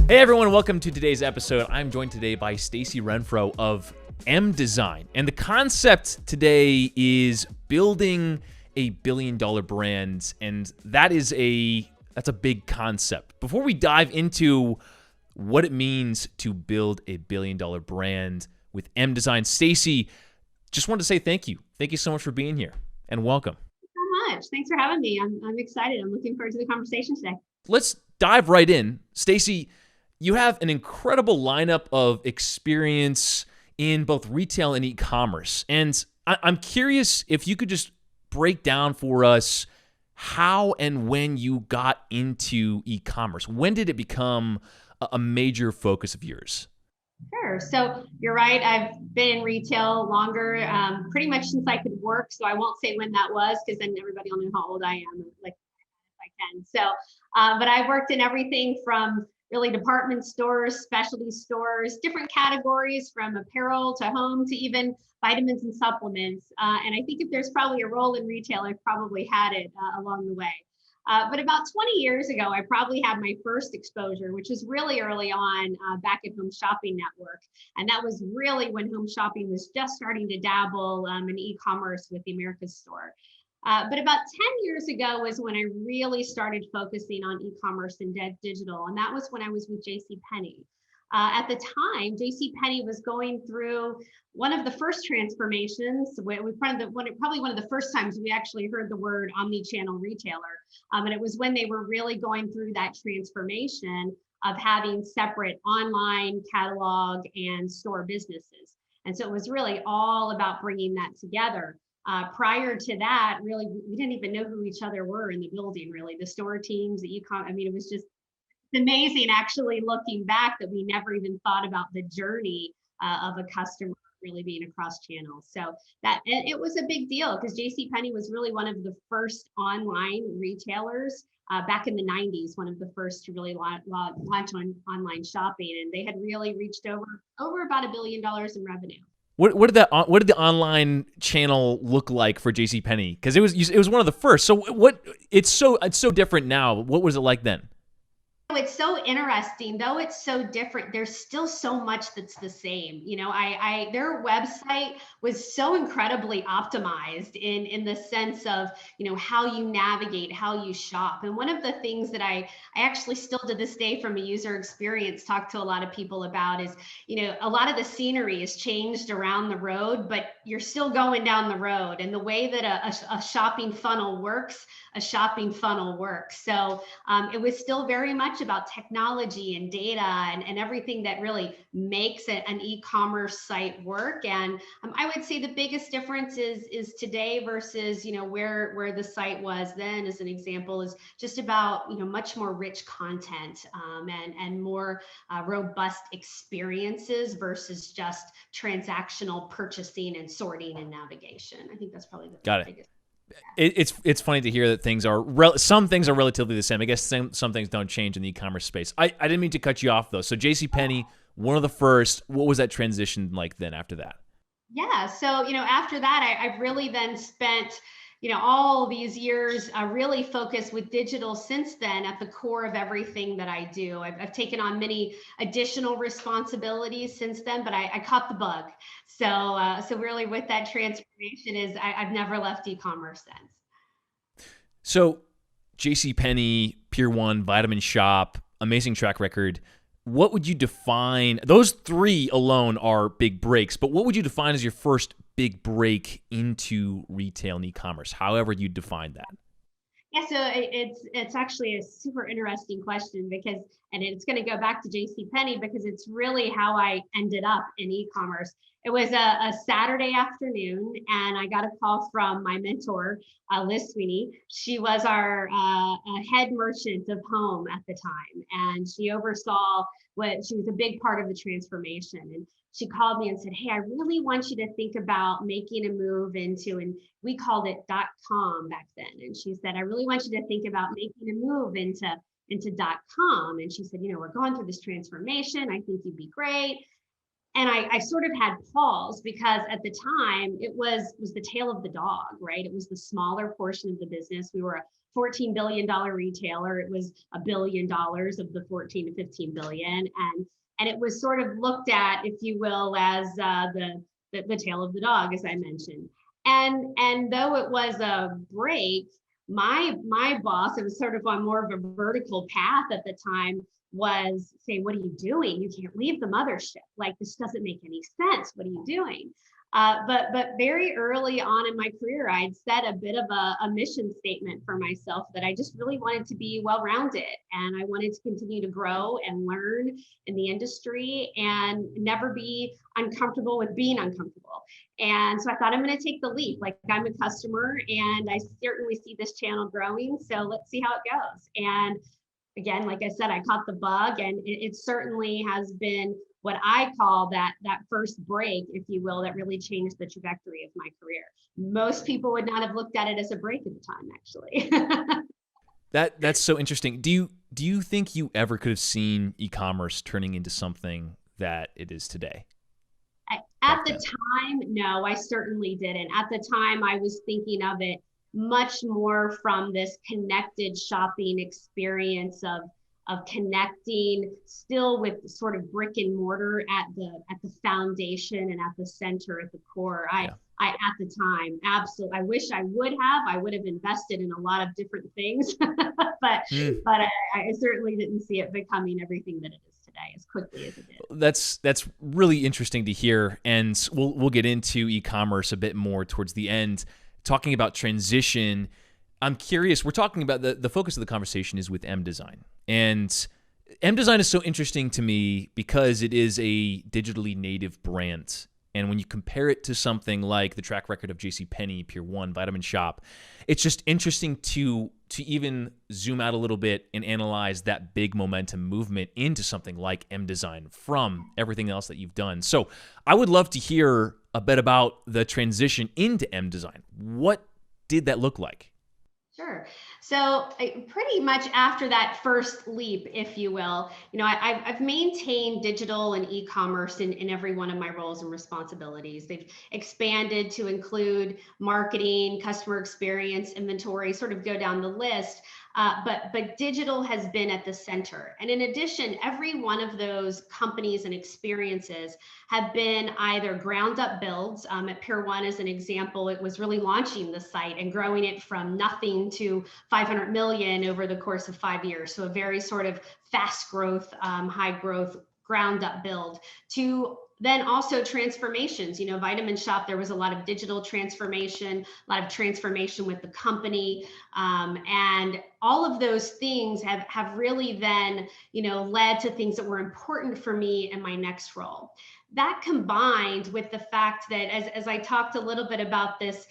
Hey everyone, welcome to today's episode. I'm joined today by Stacey Renfro of mDesign. And the concept today is building a billion-dollar brand, and that's a big concept. Before we dive into what it means to build a billion-dollar brand with mDesign, Stacey, just wanted to say thank you. Thank you so much for being here, and welcome. Thanks so much. Thanks for having me. I'm excited. I'm looking forward to the conversation today. Let's dive right in. Stacey, you have an incredible lineup of experience in both retail and e-commerce. And I'm curious if you could just break down for us how and when you got into e-commerce. When did it become a major focus of yours? Sure. So you're right. I've been in retail longer, pretty much since I could work. So I won't say when that was, because then everybody will know how old I am, like if I can. So, but I worked in everything from really department stores, specialty stores, different categories from apparel to home to even vitamins and supplements. And I think if there's probably a role in retail, I've probably had it along the way. But about 20 years ago, I probably had my first exposure, which was really early on back at Home Shopping Network. And that was really when Home Shopping was just starting to dabble in e-commerce with the America's Store. But about 10 years ago was when I really started focusing on e-commerce and digital, and that was when I was with JCPenny. At the time, JCPenney was going through one of the first transformations. Probably one of the first times we actually heard the word omni-channel retailer. And it was when they were really going through that transformation of having separate online catalog and store businesses. And so it was really all about bringing that together. Prior to that, really, we didn't even know who each other were in the building, really. The store teams, the e-com, it was just amazing actually looking back that we never even thought about the journey of a customer really being across channels. So it was a big deal because JCPenney was really one of the first online retailers back in the 90s, one of the first to really launch on online shopping. And they had really reached over about $1 billion in revenue. What did the online channel look like for JCPenney? Because it was one of the first. So it's so different now. What was it like then? It's so interesting, though it's so different. There's still so much that's the same. Their website was so incredibly optimized in the sense of, how you navigate, how you shop. And one of the things that I actually still to this day from a user experience talk to a lot of people about is, a lot of the scenery has changed around the road, but you're still going down the road. And the way that a shopping funnel works, So it was still very much about technology and data and everything that really makes an e-commerce site work. And I would say the biggest difference is today versus where the site was then, as an example, is just about much more rich content and more robust experiences versus just transactional purchasing and sorting and navigation. I think that's probably the biggest. It's funny to hear that some things are relatively the same. I guess some things don't change in the e-commerce space. I didn't mean to cut you off though. So JCPenney, one of the first. What was that transition like then after that? Yeah. So after that, I've really then spent all these years really focused with digital since then at the core of everything that I do. I've taken on many additional responsibilities since then, but I caught the bug. So really with that transformation I've never left e-commerce since. So JCPenney, Pier 1, Vitamin Shoppe, amazing track record. What would you define? Those three alone are big breaks, but what would you define as your first big break into retail and e-commerce, however you define that? Yeah, so it's actually a super interesting question and it's going to go back to JCPenney because it's really how I ended up in e-commerce. It was a Saturday afternoon, and I got a call from my mentor, Liz Sweeney. She was our head merchant of home at the time, and she oversaw she was a big part of the transformation. And she called me and said, "Hey, I really want you to think about making a move into," and we called it .com back then. And she said, "I really want you to think about making a move into .com." And she said, "We're going through this transformation. I think you'd be great." And I sort of had pause because at the time it was the tail of the dog, right? It was the smaller portion of the business. We were $14 billion retailer. It was $1 billion of the 14 to 15 billion. And it was sort of looked at, if you will, as the tail of the dog, as I mentioned. And though it was a break, my boss, it was sort of on more of a vertical path at the time, was saying, what are you doing? You can't leave the mothership. Like, this doesn't make any sense. What are you doing? But very early on in my career, I'd set a bit of a mission statement for myself that I just really wanted to be well-rounded, and I wanted to continue to grow and learn in the industry and never be uncomfortable with being uncomfortable. And so I thought, I'm going to take the leap. Like, I'm a customer and I certainly see this channel growing. So let's see how it goes. And again, like I said, I caught the bug, and it certainly has been what I call that first break, if you will, that really changed the trajectory of my career. Most people would not have looked at it as a break at the time, actually. That's so interesting. Do you think you ever could have seen e-commerce turning into something that it is today? At the time, no, I certainly didn't. At the time, I was thinking of it much more from this connected shopping experience of connecting still with sort of brick and mortar at the foundation and at the center, at the core. I at the time, absolutely, I wish I would have invested in a lot of different things, but I certainly didn't see it becoming everything that it is today as quickly as it did. That's really interesting to hear, and we'll get into e-commerce a bit more towards the end, talking about transition. I'm curious, we're talking about the focus of the conversation is with mDesign. And mDesign is so interesting to me because it is a digitally native brand. And when you compare it to something like the track record of JCPenny, Pier 1, Vitamin Shoppe, it's just interesting to even zoom out a little bit and analyze that big momentum movement into something like mDesign from everything else that you've done. So I would love to hear a bit about the transition into mDesign. What did that look like? Sure. So pretty much after that first leap, if you will, I've maintained digital and e-commerce in every one of my roles and responsibilities. They've expanded to include marketing, customer experience, inventory, sort of go down the list. But digital has been at the center. And in addition, every one of those companies and experiences have been either ground up builds. At Pier 1, as an example, it was really launching the site and growing it from nothing to 500 million over the course of 5 years. So a very sort of fast growth, high growth, ground up build, to then also transformations. Vitamin Shoppe, there was a lot of digital transformation, a lot of transformation with the company. And all of those things have really then, led to things that were important for me in my next role. That combined with the fact that, as I talked a little bit about this,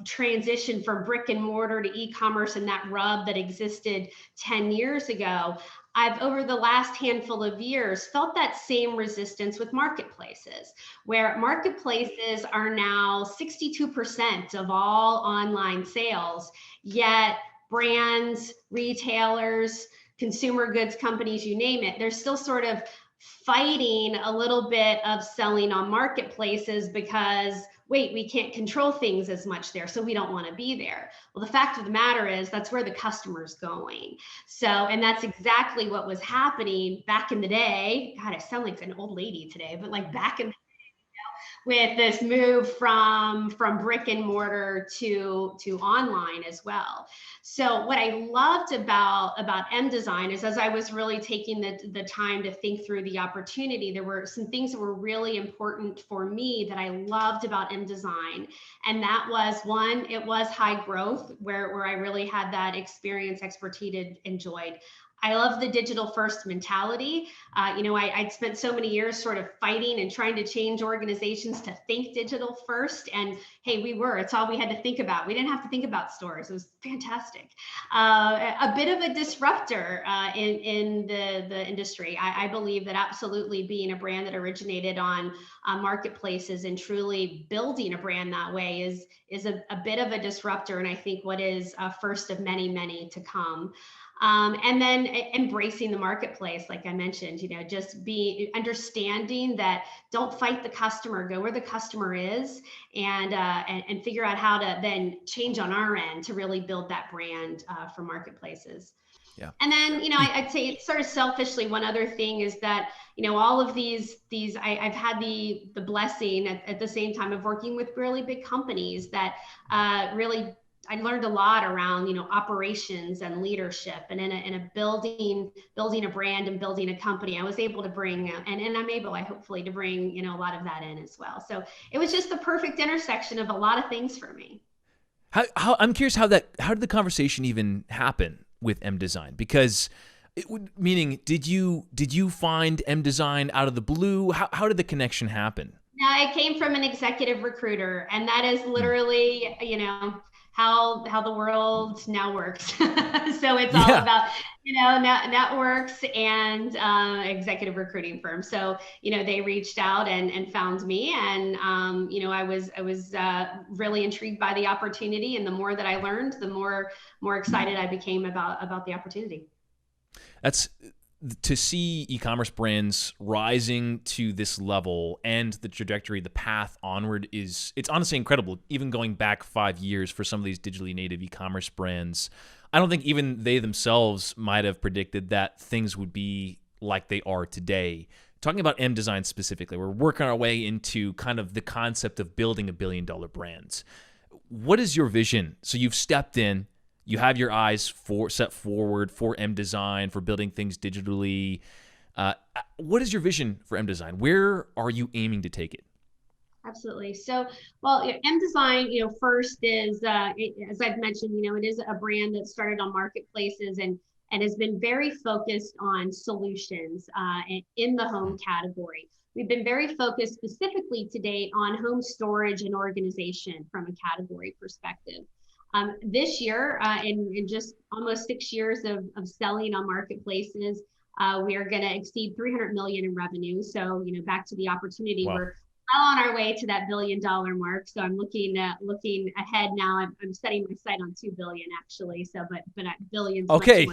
transition from brick and mortar to e-commerce and that rub that existed 10 years ago, I've, over the last handful of years, felt that same resistance with marketplaces, where marketplaces are now 62% of all online sales, yet brands, retailers, consumer goods companies, you name it, they're still sort of fighting a little bit of selling on marketplaces because, wait, we can't control things as much there, so we don't want to be there. Well, the fact of the matter is that's where the customer's going. So, and that's exactly what was happening back in the day. God, I sound like an old lady today, but like back in with this move from brick and mortar to online as well. So what I loved about mDesign is, as I was really taking the time to think through the opportunity, there were some things that were really important for me that I loved about mDesign. And that was, one, it was high growth, where I really had that experience, expertise, enjoyed. I love the digital first mentality. I'd spent so many years sort of fighting and trying to change organizations to think digital first. And hey, it's all we had to think about. We didn't have to think about stores. It was fantastic. A bit of a disruptor in the industry. I believe that absolutely being a brand that originated on marketplaces and truly building a brand that way is a bit of a disruptor. And I think what is first of many, many to come. And then embracing the marketplace, like I mentioned, just be understanding that don't fight the customer, go where the customer is, and figure out how to then change on our end to really build that brand for marketplaces. Yeah. And then, I'd say it's sort of selfishly, one other thing is that, all of these, I've had the blessing at the same time of working with really big companies that really, I learned a lot around, operations and leadership, and in a building a brand and building a company. I was able to bring, and I'm able, hopefully, to bring, a lot of that in as well. So it was just the perfect intersection of a lot of things for me. How I'm curious how did the conversation even happen with mDesign? Because meaning, did you find mDesign out of the blue? How did the connection happen? No, it came from an executive recruiter, and that is literally, how the world now works. So it's all about, networks and executive recruiting firms. So, they reached out and found me, and I was really intrigued by the opportunity, and the more that I learned, the more excited I became about the opportunity. That's to see e-commerce brands rising to this level, and the trajectory, the path onward it's honestly incredible. Even going back 5 years for some of these digitally native e-commerce brands, I don't think even they themselves might have predicted that things would be like they are today. Talking about mDesign specifically, we're working our way into kind of the concept of building $1 billion brands. What is your vision? So you've stepped in, you have your eyes set forward for mDesign, for building things digitally. What is your vision for mDesign? Where are you aiming to take it? Absolutely. So, well, mDesign, first is, as I've mentioned, it is a brand that started on marketplaces and has been very focused on solutions in the home category. We've been very focused specifically to date on home storage and organization from a category perspective. This year, in just almost 6 years of selling on marketplaces, we are going to exceed 300 million in revenue. So, back to the opportunity, Wow. we're well on our way to that $1 billion mark. So I'm looking ahead now. I'm setting my sight on 2 billion actually. So, but billions. Okay,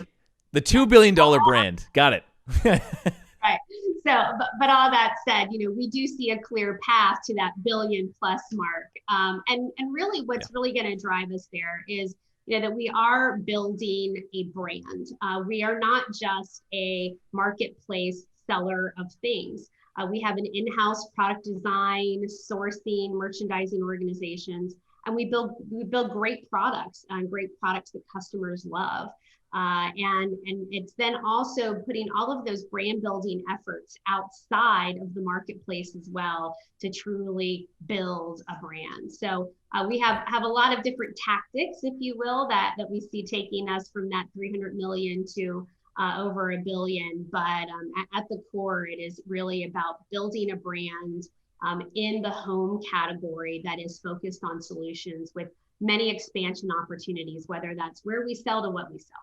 the $2 billion brand. Got it. Right. So, but all that said, we do see a clear path to that $1 billion+ mark. And really what's really going to drive us there is, that we are building a brand. We are not just a marketplace seller of things. We have an in-house product design, sourcing, merchandising organizations, and we build great products that customers love. And it's then also putting all of those brand building efforts outside of the marketplace as well to truly build a brand. So we have a lot of different tactics, if you will, that we see taking us from that 300 million to over $1 billion. But at the core, it is really about building a brand in the home category that is focused on solutions with many expansion opportunities, whether that's where we sell to what we sell.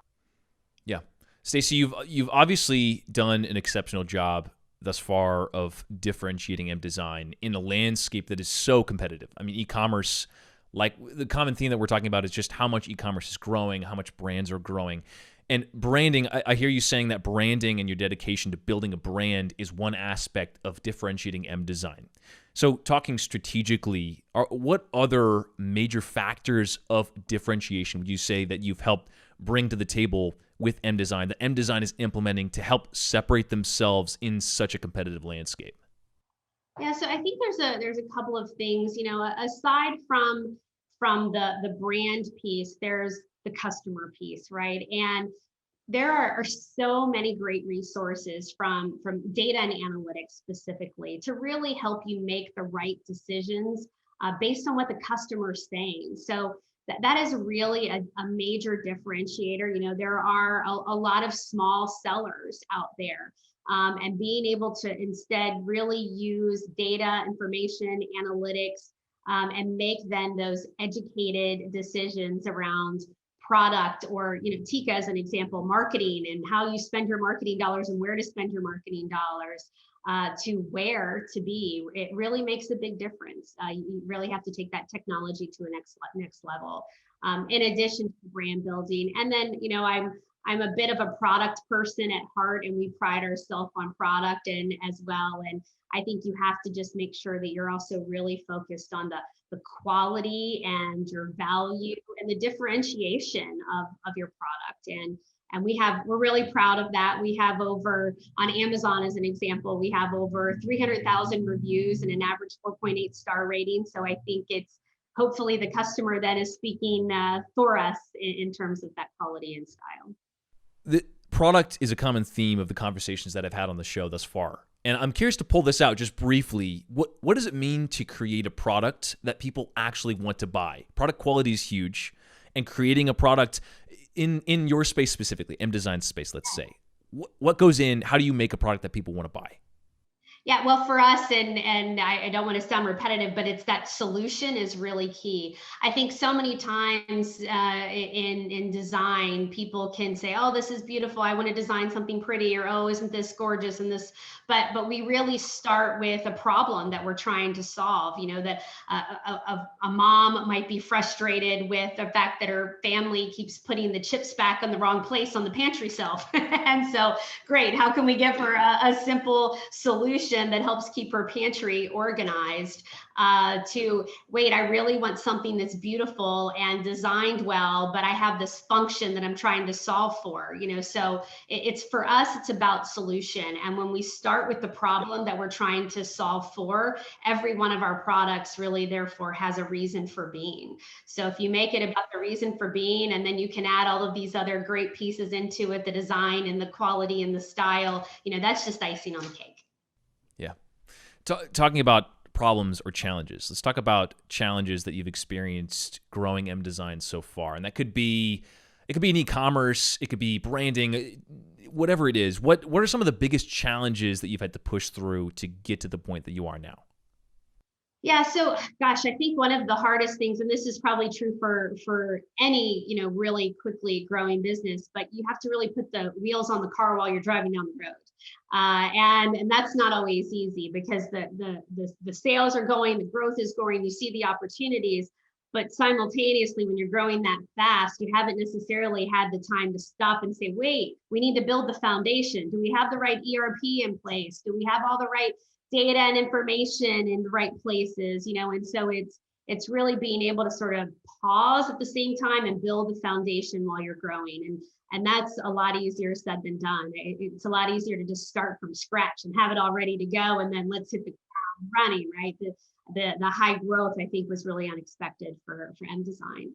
Yeah. Stacey, you've obviously done an exceptional job thus far of differentiating mDesign in a landscape that is so competitive. I mean, e-commerce, like the common theme that we're talking about is just how much e-commerce is growing, how much brands are growing. And branding, I hear you saying that branding and your dedication to building a brand is one aspect of differentiating mDesign. So talking strategically, what other major factors of differentiation would you say that you've helped bring to the table with mDesign, that mDesign is implementing to help separate themselves in such a competitive landscape? Yeah, so I think there's a couple of things, aside from the brand piece, there's the customer piece, right? And there are so many great resources from data and analytics specifically to really help you make the right decisions based on what the customer is saying. So that is really a major differentiator. There are a lot of small sellers out there, and being able to instead really use data, information, analytics, and make then those educated decisions around product, or Teika as an example, marketing and how you spend your marketing dollars and where to spend your marketing dollars, to where to be. It really makes a big difference. You really have to take that technology to a next level. In addition to brand building, and then I'm a bit of a product person at heart, and we pride ourselves on product and as well. And I think you have to just make sure that you're also really focused on the quality and your value and the differentiation of your product. And we're really proud of that. We have over, on Amazon as an example, we have over 300,000 reviews and an average 4.8 star rating. So I think it's hopefully the customer that is speaking for us in terms of that quality and style. The product is a common theme of the conversations that I've had on the show thus far. And I'm curious to pull this out just briefly. What does it mean to create a product that people actually want to buy? Product quality is huge, and creating a product in your space specifically, mDesign space, let's say. What goes in? How do you make a product that people want to buy? Yeah, well, for us, and I don't want to sound repetitive, but it's that solution is really key. I think so many times in design, people can say, "Oh, this is beautiful. I want to design something pretty," or "Oh, isn't this gorgeous?" And this, but we really start with a problem that we're trying to solve. You know, that a mom might be frustrated with the fact that her family keeps putting the chips back on the wrong place on the pantry shelf, and so, great, how can we give her a simple solution that helps keep her pantry organized, to wait, I really want something that's beautiful and designed well, but I have this function that I'm trying to solve for, you know. So it's for us, it's about solution. And when we start with the problem that we're trying to solve for, every one of our products really therefore has a reason for being. So if you make it about the reason for being, and then you can add all of these other great pieces into it, the design and the quality and the style, you know, that's just icing on the cake. Yeah. Talking about problems or challenges, let's talk about challenges that you've experienced growing mDesign so far. And that could be, it could be in e-commerce, it could be branding, whatever it is. What are some of the biggest challenges that you've had to push through to get to the point that you are now? Yeah, so gosh, I think one of the hardest things, and this is probably true for any, you know, really quickly growing business, but you have to really put the wheels on the car while you're driving down the road. And that's not always easy, because the sales are going, the growth is going, you see the opportunities, but simultaneously, when you're growing that fast, you haven't necessarily had the time to stop and say, wait, we need to build the foundation. Do we have the right ERP in place? Do we have all the right data and information in the right places? You know, and so it's really being able to sort of pause at the same time and build the foundation while you're growing. And that's a lot easier said than done. It's a lot easier to just start from scratch and have it all ready to go, and then let's hit the ground running, right? The high growth, I think, was really unexpected for mDesign.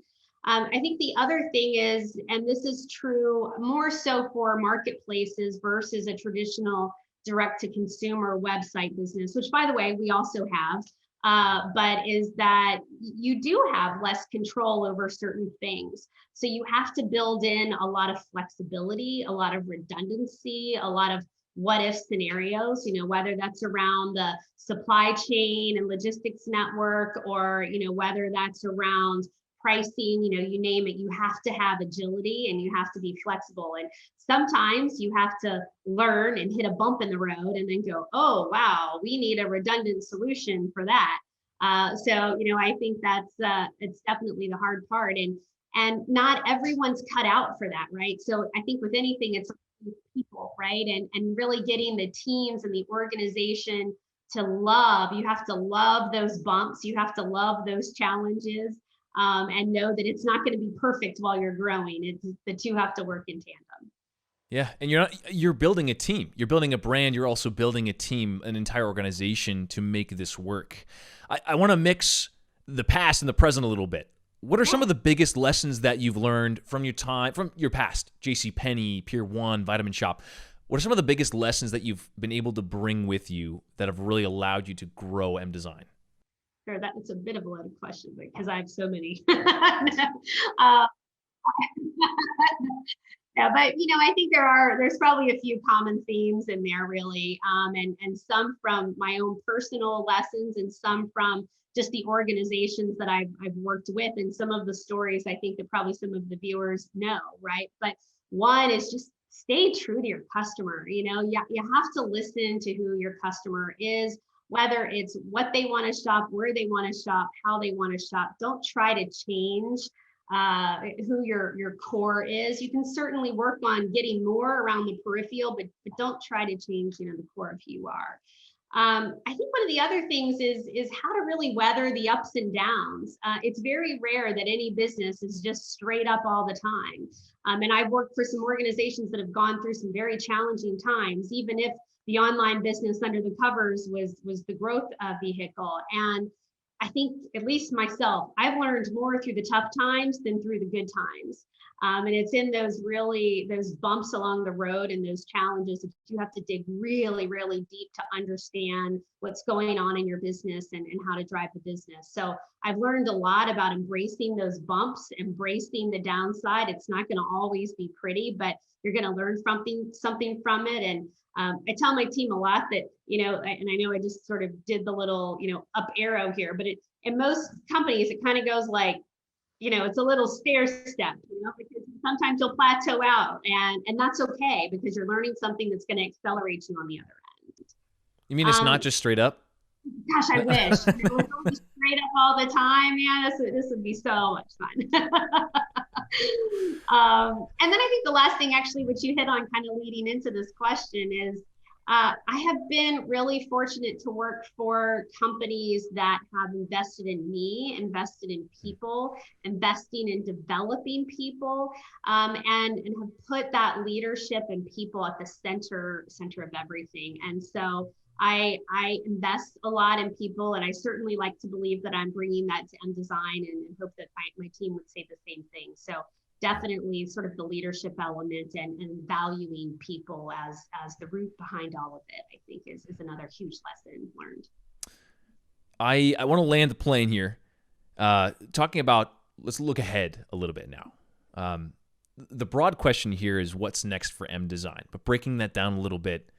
I think the other thing is, and this is true more so for marketplaces versus a traditional direct to consumer website business, which, by the way, we also have, but is that you do have less control over certain things. So you have to build in a lot of flexibility, a lot of redundancy, a lot of what if scenarios, you know, whether that's around the supply chain and logistics network, or, you know, whether that's around pricing, you know, you name it, you have to have agility and you have to be flexible. And sometimes you have to learn and hit a bump in the road and then go, oh, wow, we need a redundant solution for that. So, you know, I think that's, it's definitely the hard part. And not everyone's cut out for that, right? So I think with anything, it's people, right? And really getting the teams and the organization to love, you have to love those bumps, you have to love those challenges. And know that it's not going to be perfect while you're growing. The two have to work in tandem. Yeah, and you're building a team. You're building a brand. You're also building a team, an entire organization to make this work. I want to mix the past and the present a little bit. What are some of the biggest lessons that you've learned from your past, JCPenny, Pier 1, Vitamin Shoppe? What are some of the biggest lessons that you've been able to bring with you that have really allowed you to grow mDesign? Sure, that's a bit of a loaded question because I have so many. Yeah, but you know, I think there's probably a few common themes in there, really, and some from my own personal lessons, and some from just the organizations that I've worked with, and some of the stories I think that probably some of the viewers know, right? But one is just stay true to your customer. You know, you have to listen to who your customer is, whether it's what they want to shop, where they want to shop, how they want to shop. Don't try to change who your core is. You can certainly work on getting more around the peripheral, but don't try to change, the core of who you are. I think one of the other things is how to really weather the ups and downs. It's very rare that any business is just straight up all the time. And I've worked for some organizations that have gone through some very challenging times, even if the online business under the covers was the growth vehicle. And I think, at least myself, I've learned more through the tough times than through the good times. And it's in those bumps along the road and those challenges that you have to dig really, really deep to understand what's going on in your business and how to drive the business. So I've learned a lot about embracing those bumps, embracing the downside. It's not going to always be pretty, but you're going to learn something from it. And I tell my team a lot that, and I know I just sort of did the little, up arrow here, but in most companies, it kind of goes like, it's a little stair step, because sometimes you'll plateau out, and that's okay, because you're learning something that's going to accelerate you on the other end. You mean it's not just straight up? Gosh, I wish. It was always straight up all the time. Yeah, this would be so much fun. And then I think the last thing, actually, which you hit on kind of leading into this question, is I have been really fortunate to work for companies that have invested in me, invested in people, investing in developing people, and have put that leadership and people at the center of everything. And so I invest a lot in people, and I certainly like to believe that I'm bringing that to mDesign, and hope that my team would say the same thing. So definitely sort of the leadership element and valuing people as the root behind all of it, I think is another huge lesson learned. I want to land the plane here, talking about, let's look ahead a little bit now. The broad question here is what's next for mDesign, but breaking that down a little bit,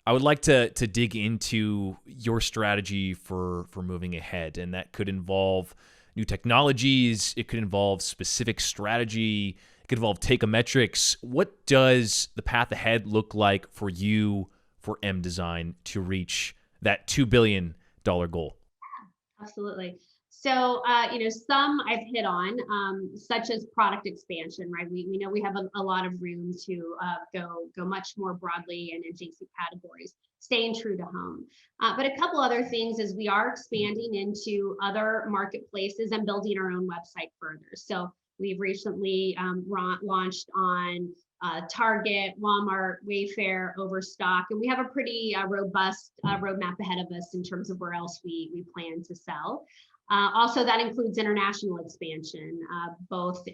I would like to dig into your strategy for moving ahead, and that could involve new technologies, it could involve specific strategy, it could involve Teikametrics. What does the path ahead look like for you, for mDesign, to reach that $2 billion goal? Absolutely. So, some I've hit on, such as product expansion, right? We know we have a lot of room to go much more broadly in adjacent categories, staying true to home. But a couple other things is we are expanding into other marketplaces and building our own website further. So we've recently launched on Target, Walmart, Wayfair, Overstock, and we have a pretty robust roadmap ahead of us in terms of where else we plan to sell. Also, that includes international expansion, both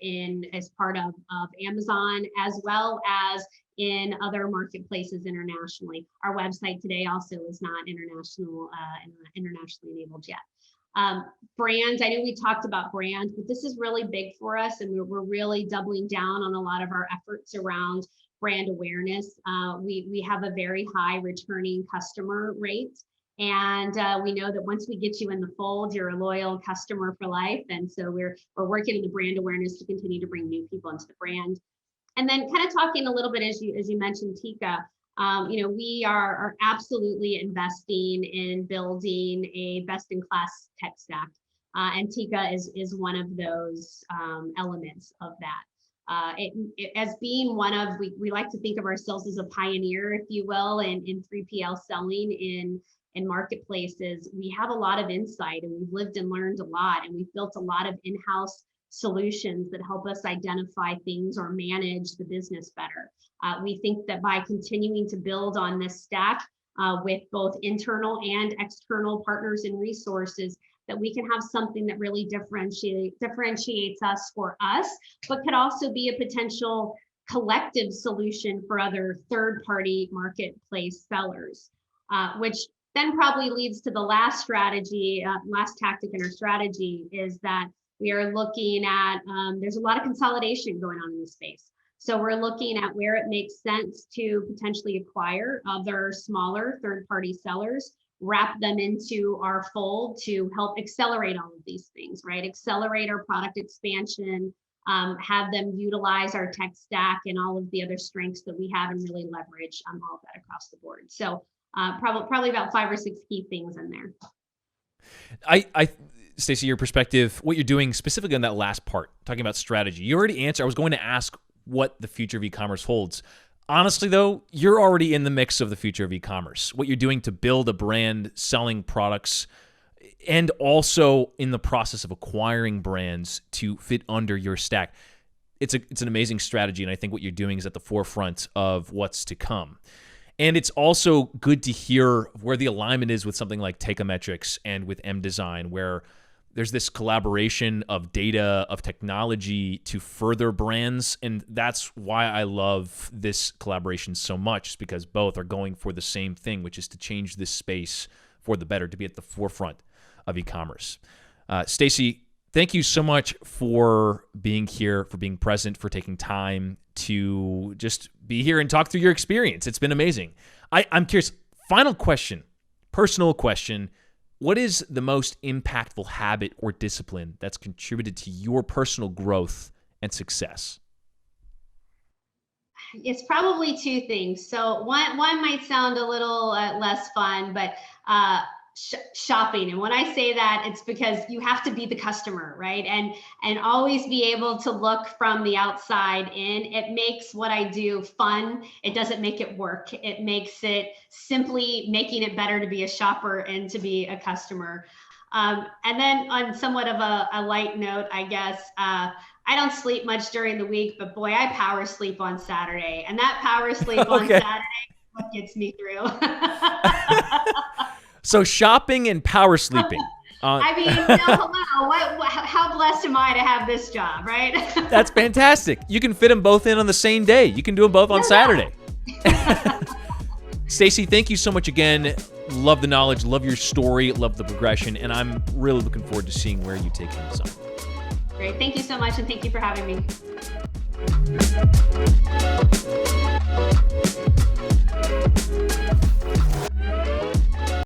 as part of Amazon, as well as in other marketplaces internationally. Our website today also is not internationally enabled yet. Brands, I know we talked about brands, but this is really big for us, and we're really doubling down on a lot of our efforts around brand awareness. We have a very high returning customer rate. And we know that once we get you in the fold, you're a loyal customer for life. And so we're working in the brand awareness to continue to bring new people into the brand. And then kind of talking a little bit, as you mentioned, Teika, we are absolutely investing in building a best-in-class tech stack. And Teika is one of those elements of that. As being one of, we like to think of ourselves as a pioneer, if you will, in 3PL selling in marketplaces. We have a lot of insight, and we've lived and learned a lot, and we've built a lot of in-house solutions that help us identify things or manage the business better. We think that by continuing to build on this stack with both internal and external partners and resources, that we can have something that really differentiates us for us, but could also be a potential collective solution for other third-party marketplace sellers, which then probably leads to the last strategy, last tactic in our strategy, is that we are looking at, there's a lot of consolidation going on in the space. So we're looking at where it makes sense to potentially acquire other smaller third-party sellers, wrap them into our fold to help accelerate all of these things, right? Accelerate our product expansion, have them utilize our tech stack and all of the other strengths that we have, and really leverage all of that across the board. So probably about 5 or 6 key things in there. Stacey, your perspective, what you're doing specifically on that last part, talking about strategy. You already answered. I was going to ask what the future of e-commerce holds. Honestly, though, you're already in the mix of the future of e-commerce. What you're doing to build a brand, selling products, and also in the process of acquiring brands to fit under your stack. It's an amazing strategy, and I think what you're doing is at the forefront of what's to come. And it's also good to hear where the alignment is with something like Teikametrics and with mDesign, where there's this collaboration of data, of technology to further brands. And that's why I love this collaboration so much, is because both are going for the same thing, which is to change this space for the better, to be at the forefront of e-commerce. Stacey, thank you so much for being here, for being present, for taking time to just be here and talk through your experience. It's been amazing. I'm curious, final question, personal question. What is the most impactful habit or discipline that's contributed to your personal growth and success? It's probably two things. So one might sound a little less fun, but shopping. And when I say that, it's because you have to be the customer, right? And always be able to look from the outside in. It makes what I do fun. It doesn't make it work. It makes it simply making it better to be a shopper and to be a customer. And then on somewhat of a light note, I guess, I don't sleep much during the week, but boy, I power sleep on Saturday. And that power sleep on Saturday is what gets me through. So shopping and power sleeping. I mean, hello. How blessed am I to have this job, right? That's fantastic. You can fit them both in on the same day. You can do them both on Saturday. Stacey, thank you so much again. Love the knowledge, love your story, love the progression, and I'm really looking forward to seeing where you take mDesign. Great. Thank you so much, and thank you for having me.